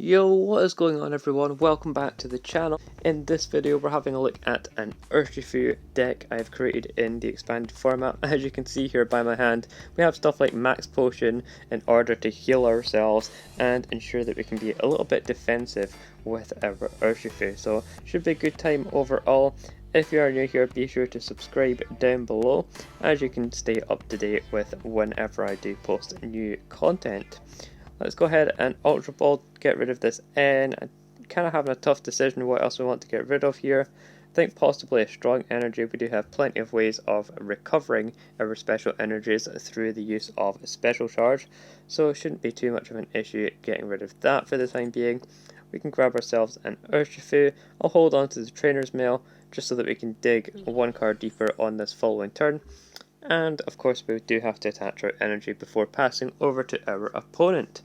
Yo, what is going on everyone? Welcome back to the channel. In this video we're having a look at an Urshifu deck I've created in the expanded format. As you can see here by my hand, we have stuff like Max Potion in order to heal ourselves and ensure that we can be a little bit defensive with our Urshifu. So should be a good time overall. If you are new here, be sure to subscribe down below as you can stay up to date with whenever I do post new content. Let's go ahead and Ultra Ball, get rid of this N. I'm kind of having a tough decision what else we want to get rid of here. I think possibly a strong energy. We do have plenty of ways of recovering our special energies through the use of a special charge, so it shouldn't be too much of an issue getting rid of that for the time being. We can grab ourselves an Urshifu. I'll hold on to the Trainer's Mail just so that we can dig one card deeper on this following turn. And of course we do have to attach our energy before passing over to our opponent.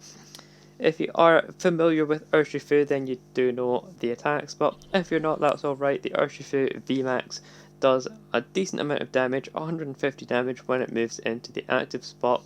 If you are familiar with Urshifu, then you do know the attacks, but if you're not, that's alright. The Urshifu VMax does a decent amount of damage, 150 damage when it moves into the active spot,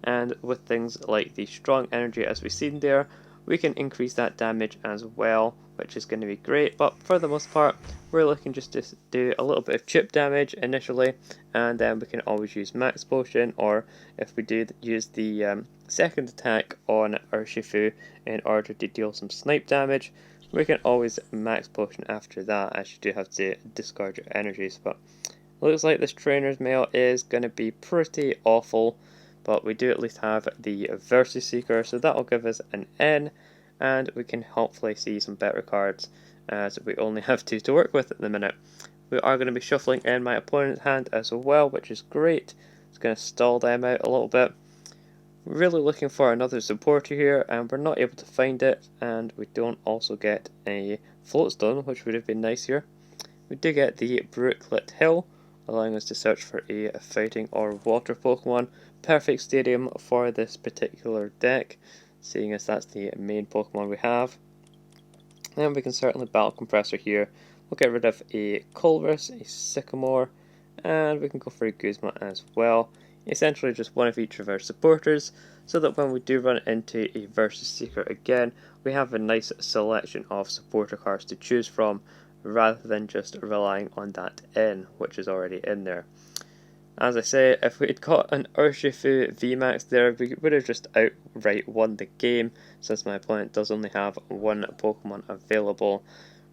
and with things like the strong energy as we've seen there, we can increase that damage as well, which is going to be great. But for the most part, we're looking just to do a little bit of chip damage initially, and then we can always use Max Potion, or if we do use the second attack on Urshifu in order to deal some snipe damage, we can always Max Potion after that, as you do have to discard your energies. But it looks like this Trainer's Mail is going to be pretty awful. But we do at least have the Versus Seeker, so that will give us an N, and we can hopefully see some better cards, as we only have two to work with at the minute. We are going to be shuffling in my opponent's hand as well, which is great. It's going to stall them out a little bit. We're really looking for another supporter here, and we're not able to find it, and we don't also get a Floatstone, which would have been nice here. We do get the Brooklet Hill, allowing us to search for a fighting or water Pokemon. Perfect stadium for this particular deck, seeing as that's the main Pokemon we have. And we can certainly Battle Compressor here. We'll get rid of a Colress, a Sycamore, and we can go for a Guzma as well. Essentially just one of each of our supporters, so that when we do run into a Versus Seeker again, we have a nice selection of supporter cards to choose from, rather than just relying on that N, which is already in there. As I say, if we had got an Urshifu VMax there, we would have just outright won the game, since my opponent does only have one Pokemon available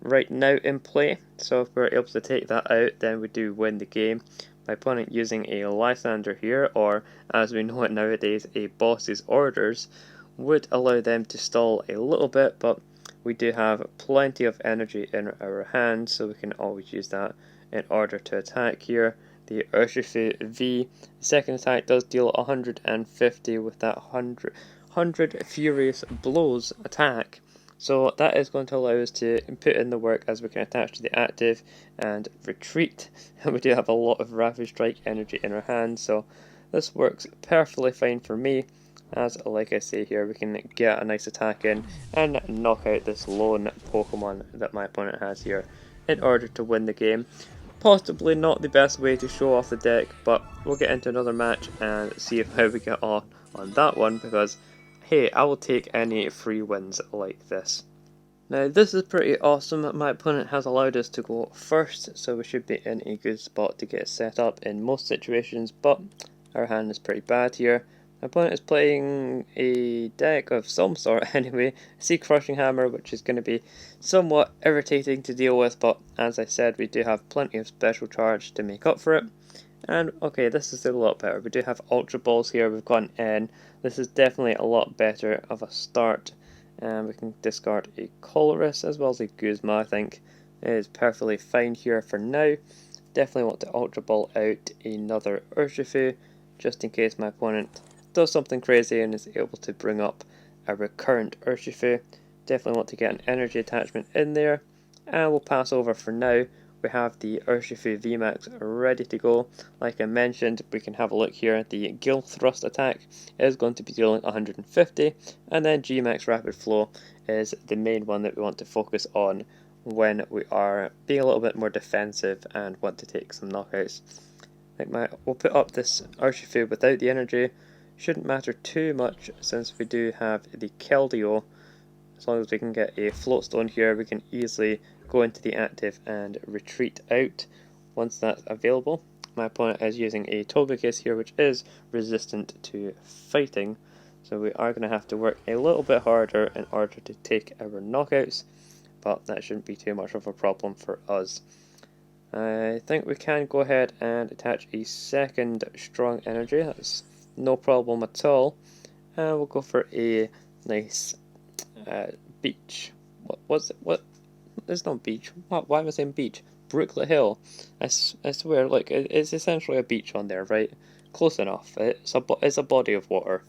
right now in play. So if we're able to take that out, then we do win the game. My opponent using a Lysander here, or as we know it nowadays, a Boss's Orders, would allow them to stall a little bit, but we do have plenty of energy in our hand, so we can always use that in order to attack here. The Urshifu V, second attack does deal 150 with that 100 Furious Blows attack. So that is going to allow us to put in the work as we can attach to the active and retreat. And we do have a lot of Rapid Strike energy in our hand, so this works perfectly fine for me. As like I say here, we can get a nice attack in and knock out this lone Pokemon that my opponent has here in order to win the game. Possibly not the best way to show off the deck, but we'll get into another match and see how we get on that one, because hey, I will take any free wins like this. Now this is pretty awesome. My opponent has allowed us to go first, so we should be in a good spot to get set up in most situations, but our hand is pretty bad here. My opponent is playing a deck of some sort anyway, Sea Crushing Hammer, which is going to be somewhat irritating to deal with, but as I said, we do have plenty of special charge to make up for it. And okay, this is a lot better. We do have Ultra Balls here, we've got an N. This is definitely a lot better of a start. And we can discard a Colress as well as a Guzma. I think it is perfectly fine here for now. Definitely want to Ultra Ball out another Urshifu, just in case my opponent does something crazy and is able to bring up a recurrent Urshifu. Definitely want to get an energy attachment in there, and we'll pass over for now. We have the Urshifu VMax ready to go. Like I mentioned, we can have a look here. The Gill Thrust attack is going to be dealing 150, and then G-Max Rapid Flow is the main one that we want to focus on when we are being a little bit more defensive and want to take some knockouts. We'll put up this Urshifu without the energy. Shouldn't matter too much since we do have the Keldeo as long as we can get a float stone here, we can easily go into the active and retreat out once that's available. My opponent is using a Togekiss here, which is resistant to fighting, so we are going to have to work a little bit harder in order to take our knockouts, but that shouldn't be too much of a problem for us. I think we can go ahead and attach a second strong energy. That's no problem at all. And we'll go for a nice beach. What was it? What? It's not beach. What? Why am I saying beach? Brooklet Hill. I swear, like, it's essentially a beach on there, right? Close enough. It's a body of water.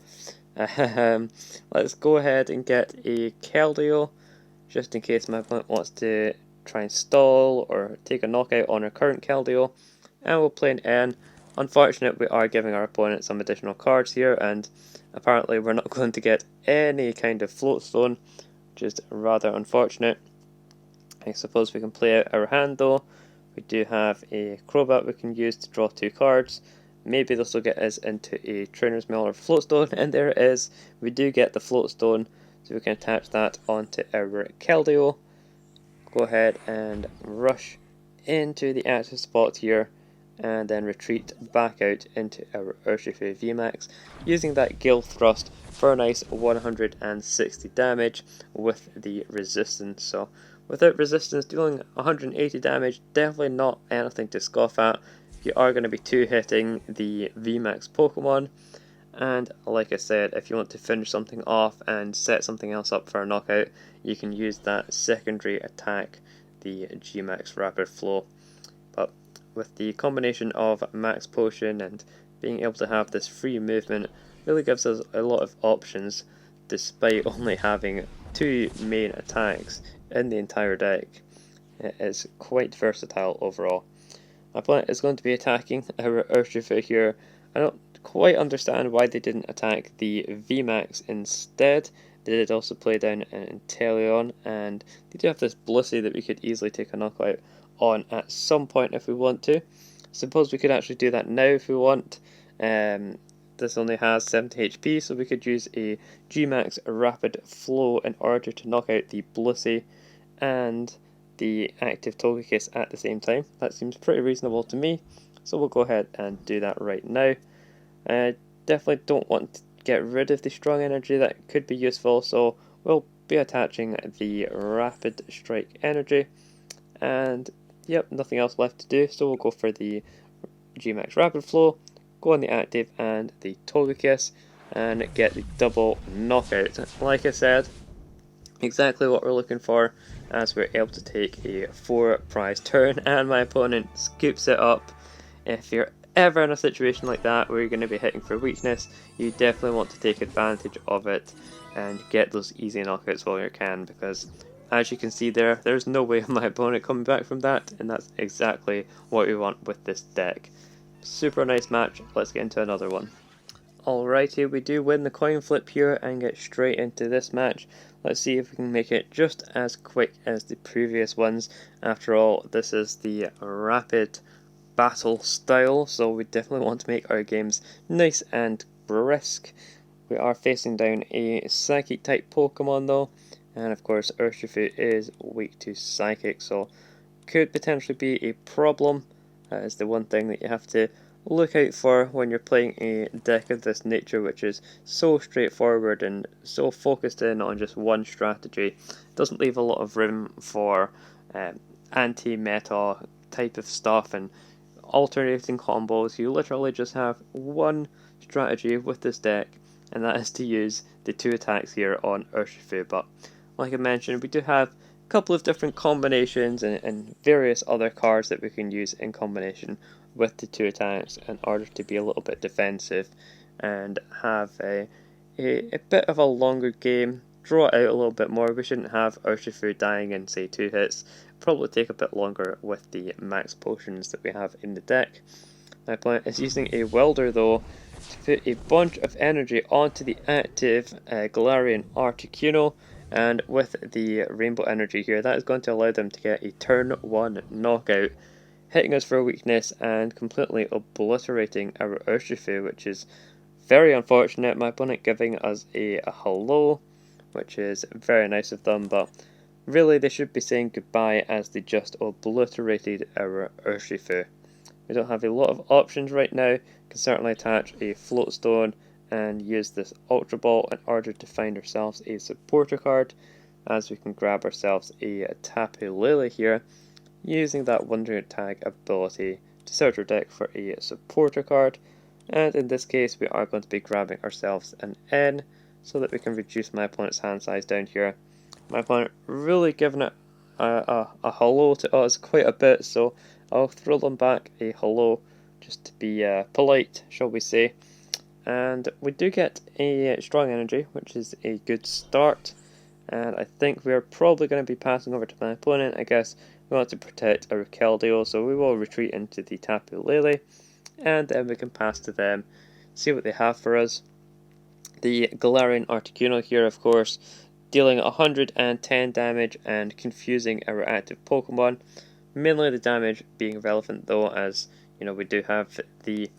Let's go ahead and get a Keldeo, just in case my opponent wants to try and stall or take a knockout on our current Keldeo. And we'll play an N. Unfortunately, we are giving our opponent some additional cards here, and apparently we're not going to get any kind of float stone, which is rather unfortunate. I suppose we can play out our hand though. We do have a Crobat we can use to draw 2 cards. Maybe this will get us into a Trainer's Mail or Float Stone, and there it is. We do get the Float Stone, so we can attach that onto our Keldeo. Go ahead and rush into the active spot here, and then retreat back out into our Urshifu VMax, using that Gill Thrust for a nice 160 damage with the resistance. So without resistance, dealing 180 damage, definitely not anything to scoff at. You are going to be 2-hitting the VMax Pokemon, and like I said, if you want to finish something off and set something else up for a knockout, you can use that secondary attack, the G-Max Rapid Flow. But with the combination of Max Potion and being able to have this free movement, really gives us a lot of options despite only having 2 main attacks in the entire deck. It is quite versatile overall. My opponent is going to be attacking our Urshifu here. I don't quite understand why they didn't attack the VMAX instead. They did also play down an Inteleon, and they do have this Blissey that we could easily take a knockout on at some point if we want to. Suppose we could actually do that now if we want. This only has 70 HP, so we could use a G-Max Rapid Flow in order to knock out the Blissey and the active Togekiss at the same time. That seems pretty reasonable to me, so we'll go ahead and do that right now. I definitely don't want to get rid of the strong energy, that could be useful, so we'll be attaching the Rapid Strike energy, and yep, nothing else left to do, so we'll go for the G-Max Rapid Flow, go on the active and the Togekiss, and get the double knockout. Like I said, exactly what we're looking for, as we're able to take a 4 prize turn, and my opponent scoops it up. If you're ever in a situation like that where you're going to be hitting for weakness, you definitely want to take advantage of it and get those easy knockouts while you can, because as you can see there's no way of my opponent coming back from that, and that's exactly what we want with this deck. Super nice match. Let's get into another one. Alrighty, we do win the coin flip here and get straight into this match. Let's see if we can make it just as quick as the previous ones. After all, this is the rapid battle style, so we definitely want to make our games nice and brisk. We are facing down a Psychic type Pokemon though, and of course Urshifu is weak to Psychic, so could potentially be a problem. That is the one thing that you have to look out for when you're playing a deck of this nature, which is so straightforward and so focused in on just one strategy. It doesn't leave a lot of room for anti-meta type of stuff and alternating combos. You literally just have one strategy with this deck, and that is to use the 2 attacks here on Urshifu. But like I mentioned, we do have a couple of different combinations and various other cards that we can use in combination with the 2 attacks in order to be a little bit defensive and have a bit of a longer game, draw it out a little bit more. We shouldn't have Urshifu dying in say 2 hits. Probably take a bit longer with the max potions that we have in the deck. My opponent is using a welder though to put a bunch of energy onto the active Galarian Articuno, and with the rainbow energy here, that is going to allow them to get a turn 1 knockout, hitting us for a weakness and completely obliterating our Urshifu, which is very unfortunate. My opponent giving us a hello, which is very nice of them, but really they should be saying goodbye as they just obliterated our Urshifu. We don't have a lot of options right now. Can certainly attach a float stone and use this Ultra Ball in order to find ourselves a supporter card, as we can grab ourselves a Tapu Lele here, using that Wandering Tag ability to search our deck for a supporter card. And in this case we are going to be grabbing ourselves an N so that we can reduce my opponent's hand size down here. My opponent really giving it a hello to us quite a bit, so I'll throw them back a hello just to be polite, shall we say. And we do get a strong energy, which is a good start. And I think we are probably going to be passing over to my opponent. I guess we want to protect our Keldeo, so we will retreat into the Tapu Lele, and then we can pass to them, see what they have for us. The Galarian Articuno here, of course, dealing 110 damage and confusing our active Pokemon. Mainly the damage being relevant though, as you know we do have the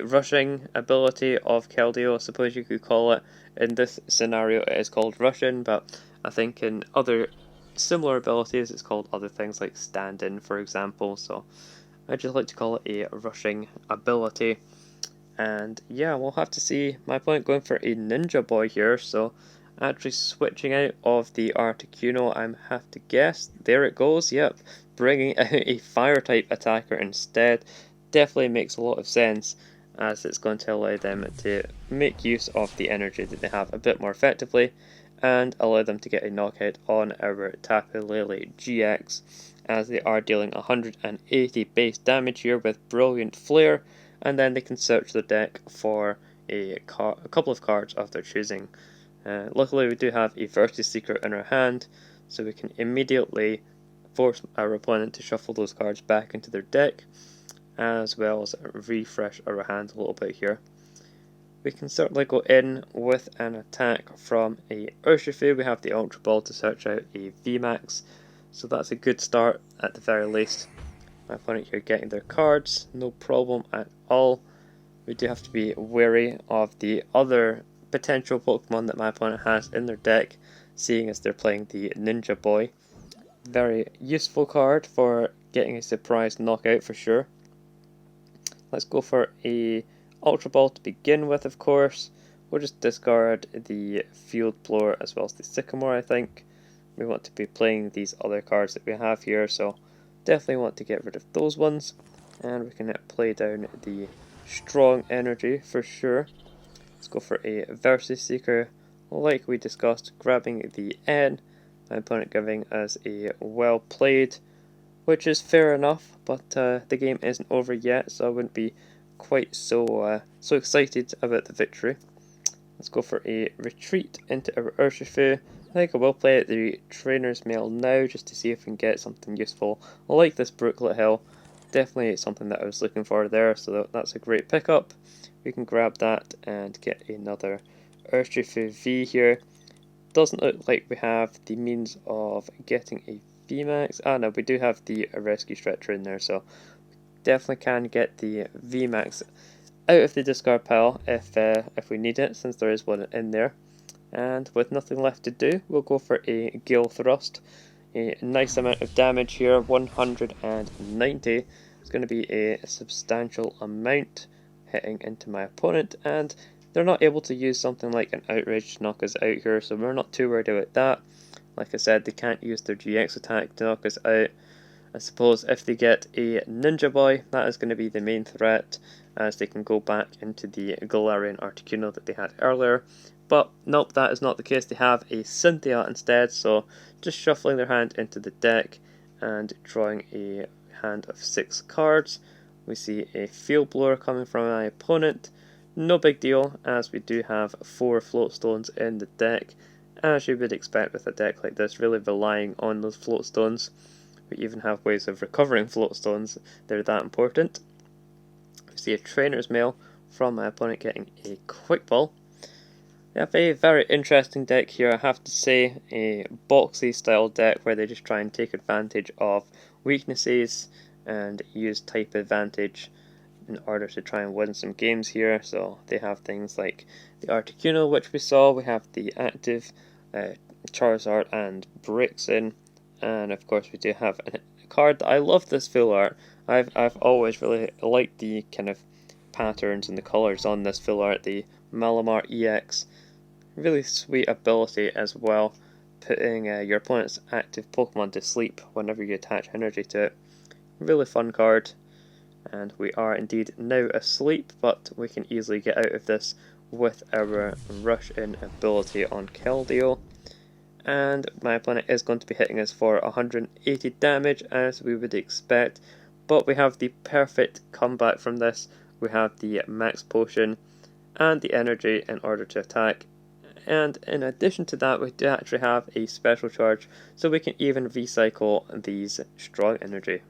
rushing ability of Keldeo, I suppose you could call it. In this scenario it is called rushing, but I think in other similar abilities it's called other things like stand-in, for example, so I just like to call it a rushing ability. And yeah, we'll have to see. My opponent going for a Ninja Boy here, so actually switching out of the Articuno, I have to guess. There it goes, yep. Bringing out a Fire-type attacker instead definitely makes a lot of sense, as it's going to allow them to make use of the energy that they have a bit more effectively, and allow them to get a knockout on our Tapu Lele-GX, as they are dealing 180 base damage here with Brilliant Flare, and then they can search the deck for a couple of cards of their choosing. Luckily we do have a Versus Secret in our hand, so we can immediately force our opponent to shuffle those cards back into their deck, as well as refresh our hand a little bit here. We can certainly go in with an attack from a Urshifu. We have the Ultra Ball to search out a VMax, so that's a good start at the very least. My opponent here getting their cards, no problem at all. We do have to be wary of the other potential Pokemon that my opponent has in their deck, seeing as they're playing the Ninja Boy. Very useful card for getting a surprise knockout for sure. Let's go for a Ultra Ball to begin with, of course. We'll just discard the Field Blower as well as the Sycamore, I think. We want to be playing these other cards that we have here, so definitely want to get rid of those ones. And we can play down the strong energy for sure. Let's go for a Versus Seeker, like we discussed, grabbing the N. My opponent giving us a well played, which is fair enough, but the game isn't over yet, so I wouldn't be quite so excited about the victory. Let's go for a retreat into our Urshifu. I think I will play at the Trainer's Mail now, just to see if we can get something useful like this Brooklet Hill. Definitely something that I was looking for there, so that's a great pickup. We can grab that and get another Urshifu V here. Doesn't look like we have the means of getting a VMax. Ah no, we do have the Rescue Stretcher in there, so definitely can get the VMax out of the discard pile if we need it, since there is one in there. And with nothing left to do, we'll go for a Gale Thrust. A nice amount of damage here, 190. It's going to be a substantial amount hitting into my opponent, and they're not able to use something like an Outrage to knock us out here, so we're not too worried about that. Like I said, they can't use their GX attack to knock us out. I suppose if they get a Ninja Boy, that is going to be the main threat, as they can go back into the Galarian Articuno that they had earlier. But nope, that is not the case. They have a Cynthia instead, so just shuffling their hand into the deck and drawing a hand of 6 cards. We see a Field Blower coming from my opponent. No big deal, as we do have 4 Float Stones in the deck, as you would expect with a deck like this, really relying on those Float Stones. We even have ways of recovering Float Stones, they're that important. We see a Trainer's Mail from my opponent getting a Quick Ball. We have a very interesting deck here, I have to say, a boxy style deck where they just try and take advantage of weaknesses and use type advantage in order to try and win some games here. So they have things like the Articuno, which we saw, we have the active Charizard and Braixen, and of course we do have a card that I love this full art. I've always really liked the kind of patterns and the colours on this full art, the Malamar EX. Really sweet ability as well, putting your opponent's active Pokemon to sleep whenever you attach energy to it. Really fun card, and we are indeed now asleep, but we can easily get out of this with our Rush In ability on Keldeo. And my opponent is going to be hitting us for 180 damage, as we would expect, but we have the perfect comeback from this. We have the Max Potion and the energy in order to attack, and in addition to that we do actually have a special charge, so we can even recycle these strong energy.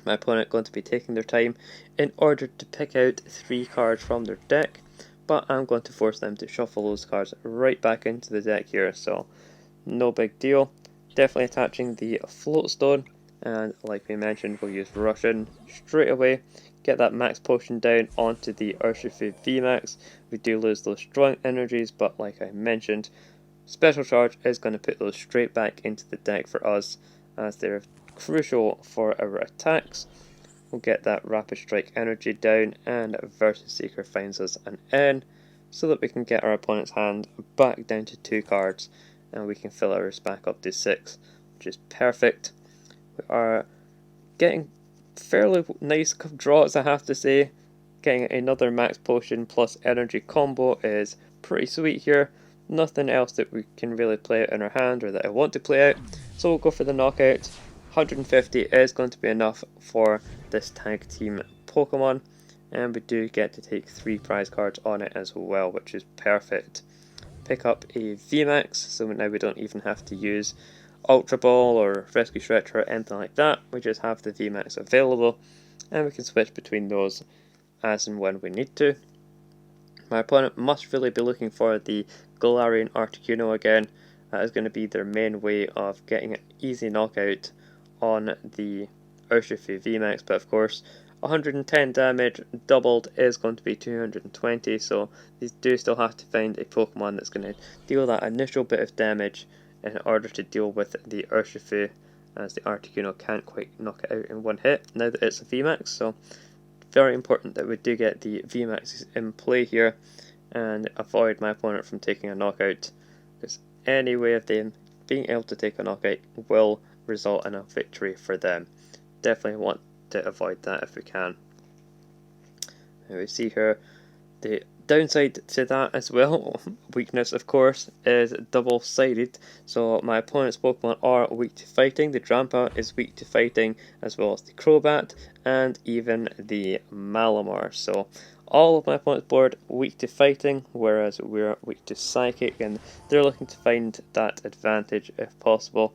My opponent going to be taking their time in order to pick out 3 cards from their deck, but I'm going to force them to shuffle those cards right back into the deck here, so no big deal. Definitely attaching the Float Stone, and like we mentioned, we'll use Rush In straight away, get that Max Potion down onto the Urshifu VMax. We do lose those strong energies, but like I mentioned, Special Charge is going to put those straight back into the deck for us, as they're crucial for our attacks. We'll get that Rapid Strike energy down, and Versus Seeker finds us an N, so that we can get our opponent's hand back down to 2 cards, and we can fill ours back up to 6, which is perfect. We are getting fairly nice draws, I have to say. Getting another Max Potion plus energy combo is pretty sweet here. Nothing else that we can really play out in our hand, or that I want to play out, so we'll go for the knockout. 150 is going to be enough for this tag team Pokemon, and we do get to take 3 prize cards on it as well, which is perfect. Pick up a VMAX, so now we don't even have to use Ultra Ball or Rescue Stretcher or anything like that. We just have the VMAX available, and we can switch between those as and when we need to. My opponent must really be looking for the Galarian Articuno again. That is going to be their main way of getting an easy knockout on the Urshifu VMax, but of course 110 damage doubled is going to be 220, so they do still have to find a Pokemon that's going to deal that initial bit of damage in order to deal with the Urshifu, as the Articuno can't quite knock it out in one hit now that it's a VMax. So very important that we do get the VMAX in play here and avoid my opponent from taking a knockout, because any way of them being able to take a knockout will result in a victory for them. Definitely want to avoid that if we can. And we see here the downside to that as well, weakness of course, is double-sided. So my opponent's Pokemon are weak to fighting. The Drampa is weak to fighting, as well as the Crobat and even the Malamar. So all of my opponent's board weak to fighting, whereas we're weak to psychic, and they're looking to find that advantage if possible,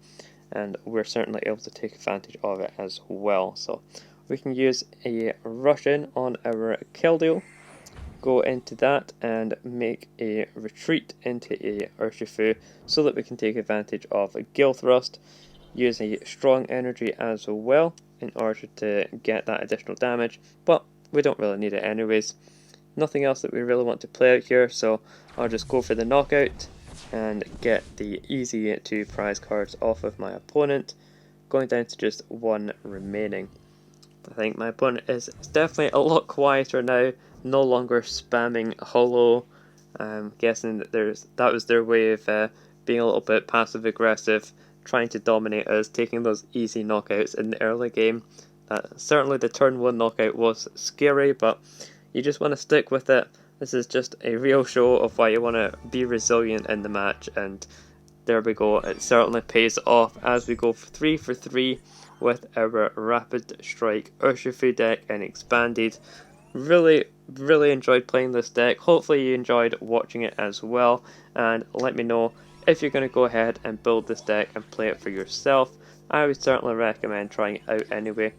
and we're certainly able to take advantage of it as well. So we can use a Rush In on our Keldeo, go into that and make a retreat into a Urshifu so that we can take advantage of a Gale Thrust, use a strong energy as well in order to get that additional damage, but we don't really need it anyways. Nothing else that we really want to play out here, so I'll just go for the knockout and get the easy 2 prize cards off of my opponent, going down to just 1 remaining. I think my opponent is definitely a lot quieter now, no longer spamming holo. I'm guessing that that was their way of being a little bit passive aggressive, trying to dominate us, taking those easy knockouts in the early game. Certainly the turn 1 knockout was scary, but you just want to stick with it. This is just a real show of why you want to be resilient in the match, and there we go, it certainly pays off as we go 3 for 3 with our Rapid Strike Urshifu deck and expanded. Really enjoyed playing this deck. Hopefully you enjoyed watching it as well, and let me know if you're going to go ahead and build this deck and play it for yourself. I would certainly recommend trying it out anyway,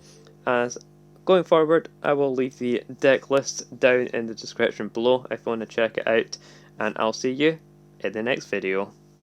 as going forward I will leave the deck list down in the description below if you want to check it out, and I'll see you in the next video.